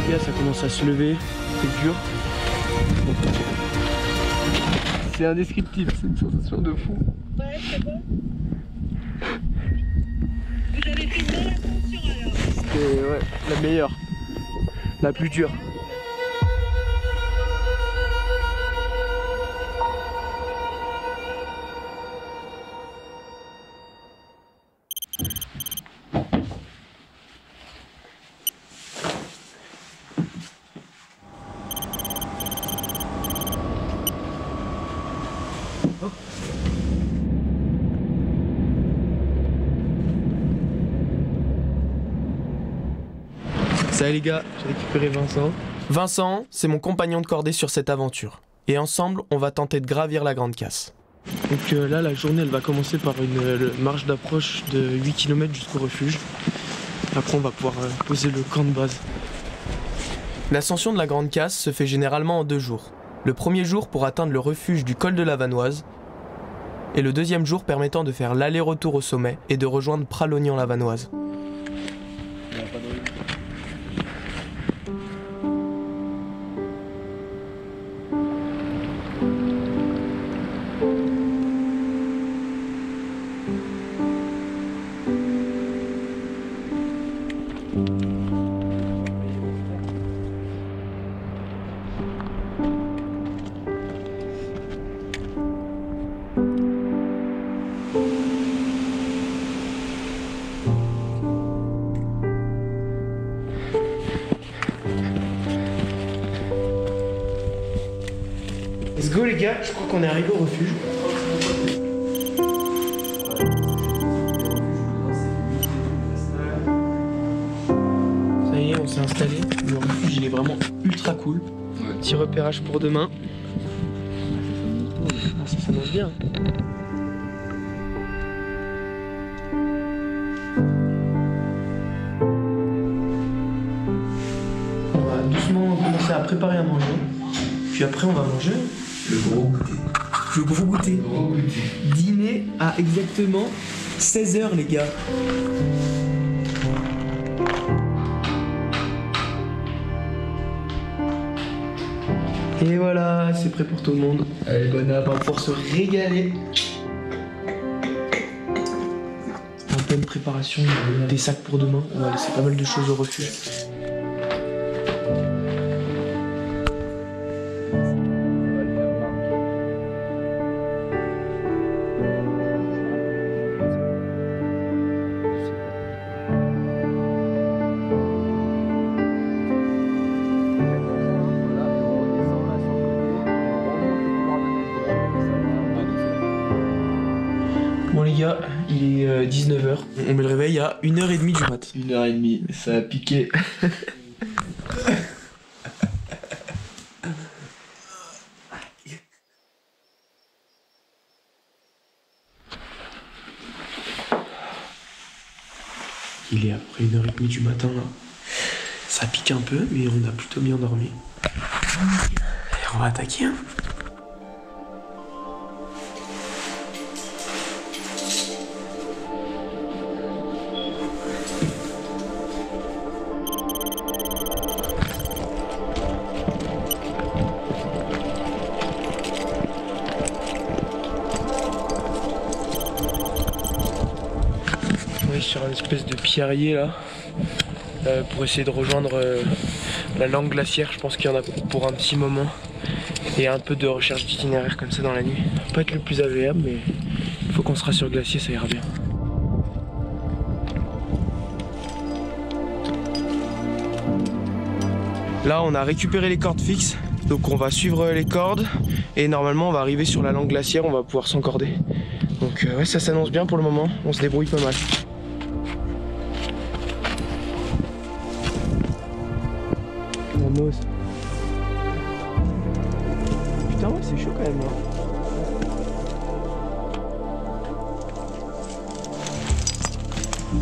les gars, ça commence à se lever, c'est dur. C'est indescriptible, c'est une sensation de fou. Ouais, c'est bon. Vous avez fait une belle ascension alors. C'était ouais, la meilleure, la plus dure. Salut les gars, j'ai récupéré Vincent. Vincent, c'est mon compagnon de cordée sur cette aventure. Et ensemble, on va tenter de gravir la Grande Casse. Donc là, la journée, elle va commencer par une marche d'approche de 8 km jusqu'au refuge. Après, on va pouvoir poser le camp de base. L'ascension de la Grande Casse se fait généralement en 2 jours. Le premier jour pour atteindre le refuge du col de la Vanoise, et le deuxième jour permettant de faire l'aller-retour au sommet et de rejoindre Pralognan-la-Vanoise. Let's go les gars, je crois qu'on est arrivé au refuge. Ça y est, on s'est installé. Le refuge il est vraiment ultra cool. Petit repérage pour demain. Ah, ça s'annonce bien. On va doucement commencer à préparer à manger. Puis après on va manger. Le gros goûter. Le gros goûter. Le gros goûter. Dîner à exactement 16h les gars. Et voilà, c'est prêt pour tout le monde. Allez, bonne app. On va pouvoir se régaler. En pleine préparation des sacs pour demain. On va laisser pas mal de choses au refuge. Bon les gars, il est 19h. On met le réveil à 1h30 du mat. 1h30, ça a piqué. Il est après 1h30 du matin là. Ça pique un peu, mais on a plutôt bien dormi. Allez, on va attaquer hein. Sur une espèce de pierrier là pour essayer de rejoindre la langue glaciaire. Je pense qu'il y en a pour un petit moment et un peu de recherche d'itinéraire comme ça dans la nuit. Ça va pas être le plus agréable, mais il faut qu'on se rassure glacier, ça ira bien. Là on a récupéré les cordes fixes, donc on va suivre les cordes et normalement on va arriver sur la langue glaciaire, on va pouvoir s'encorder. Donc ouais, ça s'annonce bien pour le moment, on se débrouille pas mal. Putain ouais, c'est chaud quand même là.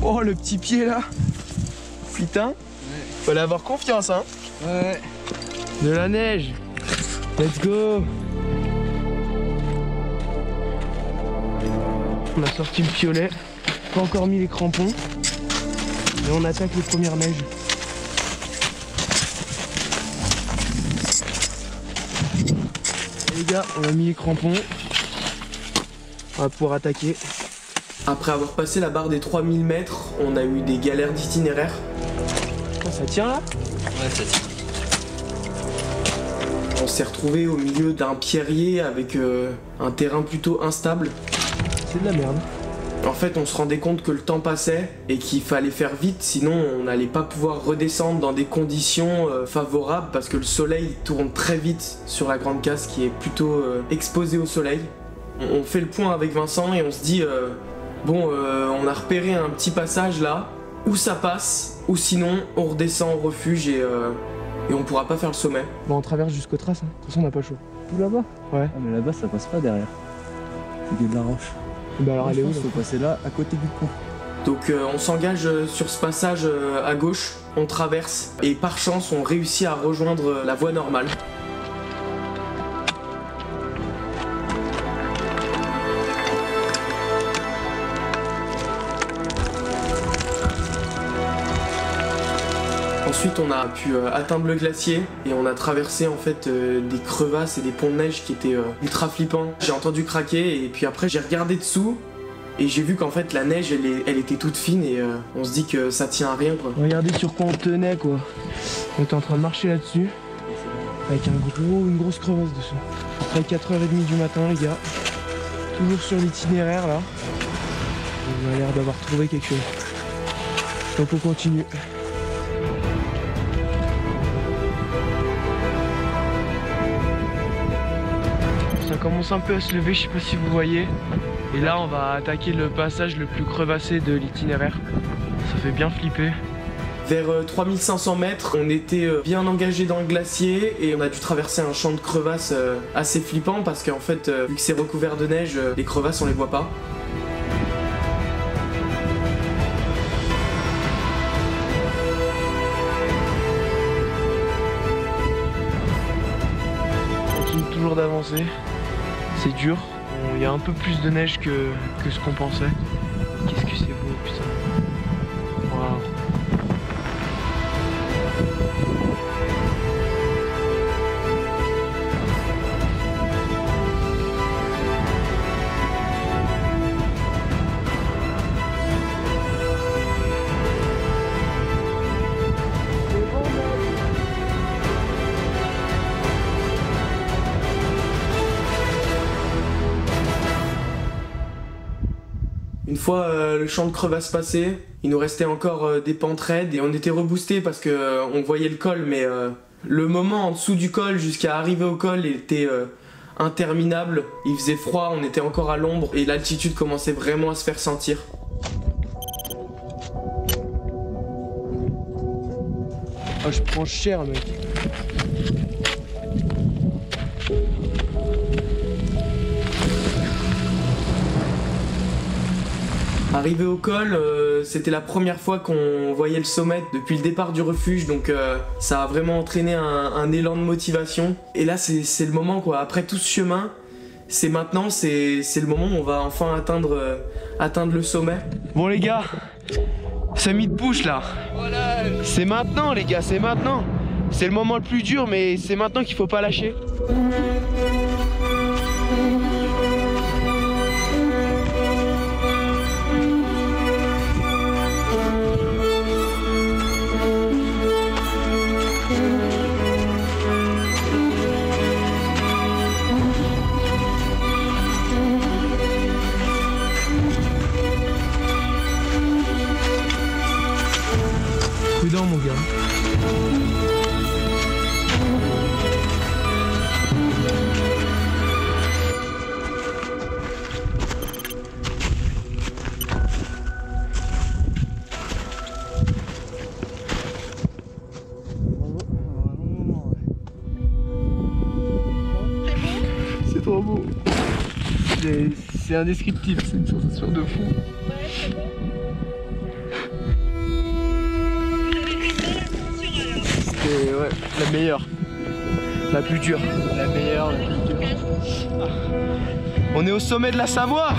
Oh le petit pied là. Putain ouais. Fallait avoir confiance hein. Ouais. De la neige. Let's go. On a sorti le piolet. Pas encore mis les crampons. Et on attaque les premières neiges. Les gars, on a mis les crampons. On va pouvoir attaquer. Après avoir passé la barre des 3000 mètres, on a eu des galères d'itinéraire. Oh, ça tient là? Ouais, ça tient. On s'est retrouvé au milieu d'un pierrier avec un terrain plutôt instable. C'est de la merde. En fait, on se rendait compte que le temps passait et qu'il fallait faire vite, sinon on n'allait pas pouvoir redescendre dans des conditions favorables parce que le soleil tourne très vite sur la Grande Casse qui est plutôt exposée au soleil. On fait le point avec Vincent et on se dit on a repéré un petit passage là où ça passe ou sinon on redescend au refuge et on pourra pas faire le sommet. Bon, on traverse jusqu'aux traces, hein. De toute façon, on n'a pas chaud. Tout là-bas? Ouais. Ah, mais là-bas, ça passe pas derrière. C'est de la roche. Bah alors, elle est où? Il faut passer là, à côté du pont. Donc on s'engage sur ce passage à gauche, on traverse et par chance on réussit à rejoindre la voie normale. Ensuite on a pu atteindre le glacier et on a traversé en fait des crevasses et des ponts de neige qui étaient ultra flippants. J'ai entendu craquer et puis après j'ai regardé dessous et j'ai vu qu'en fait la neige elle était toute fine et on se dit que ça tient à rien quoi. Regardez sur quoi on tenait quoi. On était en train de marcher là-dessus avec une grosse crevasse dessous. Après 4h30 du matin les gars. Toujours sur l'itinéraire là. On a l'air d'avoir trouvé quelque chose. Donc on continue. Ça commence un peu à se lever, je sais pas si vous voyez. Et là on va attaquer le passage le plus crevassé de l'itinéraire. Ça fait bien flipper. Vers 3500 mètres, on était bien engagé dans le glacier et on a dû traverser un champ de crevasses assez flippant parce qu'en fait, vu que c'est recouvert de neige, les crevasses on les voit pas. On continue toujours d'avancer. C'est dur. Il y a un peu plus de neige que ce qu'on pensait. Qu'est-ce que c'est beau, putain. Waouh. Une fois le champ de crevasses passé, il nous restait encore des pentes raides et on était reboosté parce que on voyait le col, mais le moment en dessous du col jusqu'à arriver au col était interminable. Il faisait froid, on était encore à l'ombre et l'altitude commençait vraiment à se faire sentir. Oh, je prends cher mec. Arrivé au col, c'était la première fois qu'on voyait le sommet depuis le départ du refuge, donc ça a vraiment entraîné un élan de motivation. Et là c'est le moment quoi, après tout ce chemin, c'est maintenant, c'est le moment où on va enfin atteindre le sommet. Bon les gars, ça mis de push là. C'est maintenant les gars, c'est maintenant. C'est le moment le plus dur mais c'est maintenant qu'il faut pas lâcher. Prudent mon gars. C'est trop beau. C'est indescriptible, c'est une sensation de fou. C'est ouais, la meilleure. La plus dure. La meilleure, la plus dure. Ah. On est au sommet de la Savoie.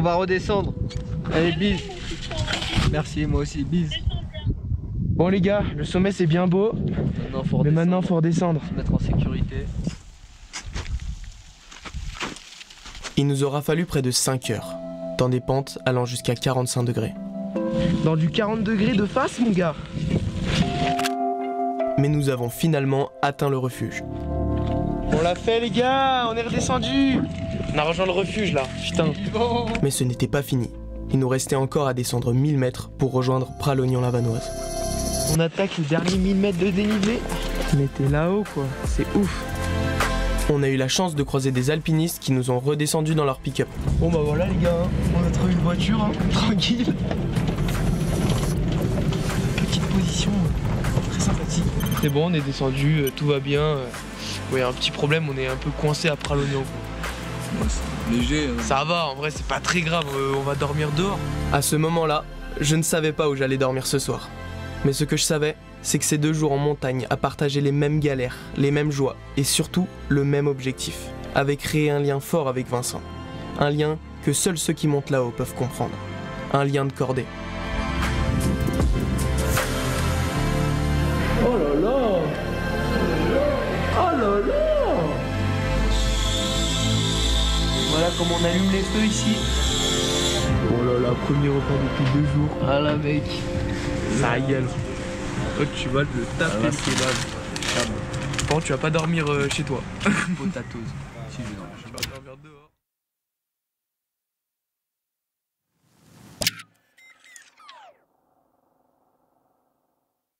On va redescendre. Allez, bise. Merci, moi aussi, bise. Bon les gars, le sommet c'est bien beau, mais maintenant faut redescendre. Se mettre en sécurité. Il nous aura fallu près de 5 heures, dans des pentes allant jusqu'à 45 degrés. Dans du 40 degrés de face mon gars. Mais nous avons finalement atteint le refuge. On l'a fait les gars, on est redescendu. On a rejoint le refuge là, putain. Mais ce n'était pas fini. Il nous restait encore à descendre 1000 mètres pour rejoindre Pralognan-Lavanoise. On attaque les derniers 1000 mètres de dénivelé. On était là-haut quoi, c'est ouf. On a eu la chance de croiser des alpinistes qui nous ont redescendus dans leur pick-up. Bon bah voilà les gars, on a trouvé une voiture, tranquille. Petite position, très sympathique. C'est bon, on est descendu, tout va bien. Ouais, un petit problème, on est un peu coincé à Pralognan. Ouais, c'est léger. Ça va, en vrai c'est pas très grave, on va dormir dehors. À ce moment-là, je ne savais pas où j'allais dormir ce soir. Mais ce que je savais, c'est que ces 2 jours en montagne à partager les mêmes galères, les mêmes joies et surtout le même objectif, avait créé un lien fort avec Vincent. Un lien que seuls ceux qui montent là-haut peuvent comprendre. Un lien de cordée. Oh là là! Oh là là! Voilà comment on allume les feux ici. Oh là là, premier repas depuis 2 jours. Ah là, mec. Ça régale. Toi tu vas le taper le kebab. Par contre tu vas pas dormir chez toi. Potatose. Si, je vais dormir. Tu vas dormir dehors.